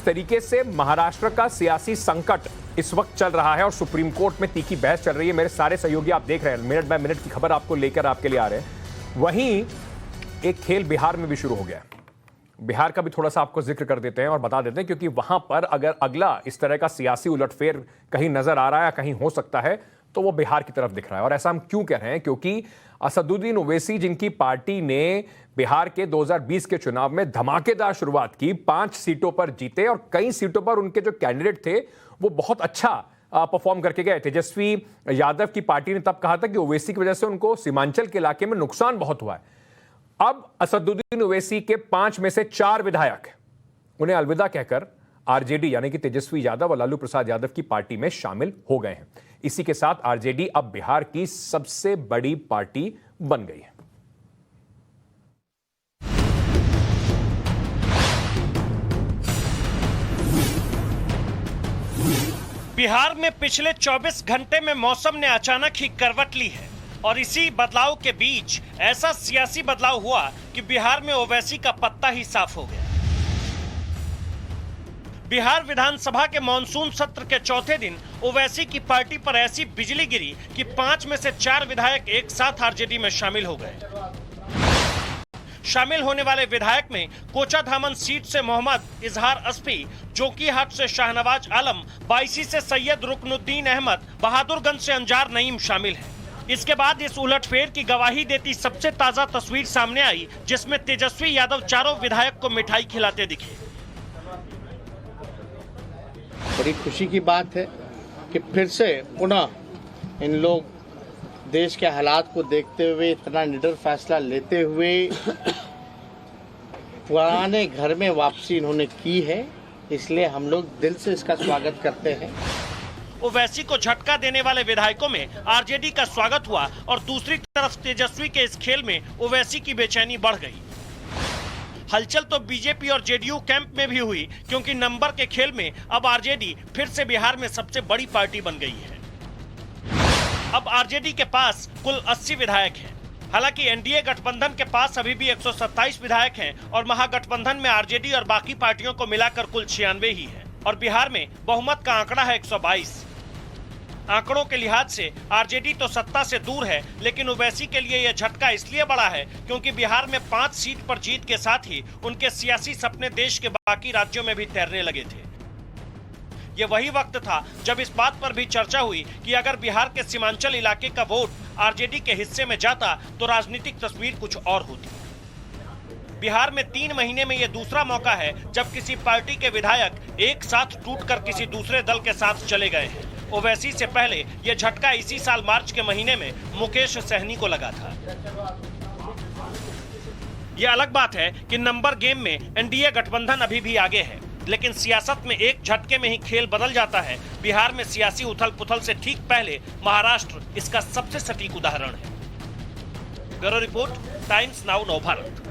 जिस तरीके से महाराष्ट्र का सियासी संकट इस वक्त चल रहा है और सुप्रीम कोर्ट में तीखी बहस चल रही है, मेरे सारे सहयोगी आप देख रहे हैं, मिनट बाय मिनट की खबर आपको लेकर आपके लिए आ रहे हैं। वहीं एक खेल बिहार में भी शुरू हो गया है। बिहार का भी थोड़ा सा आपको जिक्र कर देते हैं और बता देते हैं, क्योंकि वहां पर अगर अगला इस तरह का सियासी उलटफेर कहीं नजर आ रहा है, कहीं हो सकता है, तो वो बिहार की तरफ दिख रहा है। और ऐसा हम क्यों कह रहे हैं? क्योंकि असदुद्दीन ओवैसी, जिनकी पार्टी ने बिहार के 2020 के चुनाव में धमाकेदार शुरुआत की, 5 सीटों पर जीते और कई सीटों पर उनके जो कैंडिडेट थे वो बहुत अच्छा परफॉर्म करके गए। तेजस्वी यादव की पार्टी ने तब कहा था कि ओवैसी की वजह से उनको सीमांचल के इलाके में नुकसान बहुत हुआ है। अब असदुद्दीन ओवैसी के 5 में से 4 विधायक उन्हें अलविदा कहकर आरजेडी यानी कि तेजस्वी यादव और लालू प्रसाद यादव की पार्टी में शामिल हो गए हैं। इसी के साथ आरजेडी अब बिहार की सबसे बड़ी पार्टी बन गई है। बिहार में पिछले 24 घंटे में मौसम ने अचानक ही करवट ली है और इसी बदलाव के बीच ऐसा सियासी बदलाव हुआ कि बिहार में ओवैसी का पत्ता ही साफ हो गया। बिहार विधानसभा के मॉनसून सत्र के चौथे दिन ओवैसी की पार्टी पर ऐसी बिजली गिरी कि 5 में से 4 विधायक एक साथ आरजेडी में शामिल हो गए। शामिल होने वाले विधायक में कोचाधामन सीट से मोहम्मद इजहार अस्फी, जोकीहाट से शाहनवाज आलम, बायसी से सैयद रुकनुद्दीन अहमद, बहादुरगंज से अंजार नईम शामिल हैं। इसके बाद इस उलटफेर की गवाही देती सबसे ताजा तस्वीर सामने आई, जिसमें तेजस्वी यादव चारों विधायक को मिठाई खिलाते दिखे। बड़ी खुशी की बात है कि फिर से पुनः इन लोग देश के हालात को देखते हुए इतना निडर फैसला लेते हुए पुराने घर में वापसी इन्होंने की है, इसलिए हम लोग दिल से इसका स्वागत करते हैं। ओवैसी को झटका देने वाले विधायकों में आरजेडी का स्वागत हुआ और दूसरी तरफ तेजस्वी के इस खेल में ओवैसी की बेचैनी बढ़ गई। हलचल तो बीजेपी और जेडीयू कैंप में भी हुई, क्योंकि नंबर के खेल में अब आरजेडी फिर से बिहार में सबसे बड़ी पार्टी बन गई है। अब आरजेडी के पास कुल 80 विधायक हैं। हालांकि एनडीए गठबंधन के पास अभी भी 127 विधायक हैं और महागठबंधन में आरजेडी और बाकी पार्टियों को मिलाकर कुल 96 ही है। और बिहार में बहुमत का आंकड़ा है 122। आंकड़ों के लिहाज से आरजेडी तो सत्ता से दूर है, लेकिन ओवैसी के लिए यह झटका इसलिए बड़ा है क्योंकि बिहार में 5 सीट पर जीत के साथ ही उनके सियासी सपने देश के बाकी राज्यों में भी तैरने लगे थे। यह वही वक्त था जब इस बात पर भी चर्चा हुई कि अगर बिहार के सीमांचल इलाके का वोट आरजेडी के हिस्से में जाता तो राजनीतिक तस्वीर कुछ और होती। बिहार में 3 महीने में यह दूसरा मौका है जब किसी पार्टी के विधायक एक साथ टूटकर किसी दूसरे दल के साथ चले गए हैं। ओवैसी से पहले यह झटका इसी साल मार्च के महीने में मुकेश सहनी को लगा था। यह अलग बात है कि नंबर गेम में एनडीए गठबंधन अभी भी आगे है, लेकिन सियासत में एक झटके में ही खेल बदल जाता है। बिहार में सियासी उथल पुथल से ठीक पहले महाराष्ट्र इसका सबसे सटीक उदाहरण है। ब्यूरो रिपोर्ट, टाइम्स नाउ नव भारत।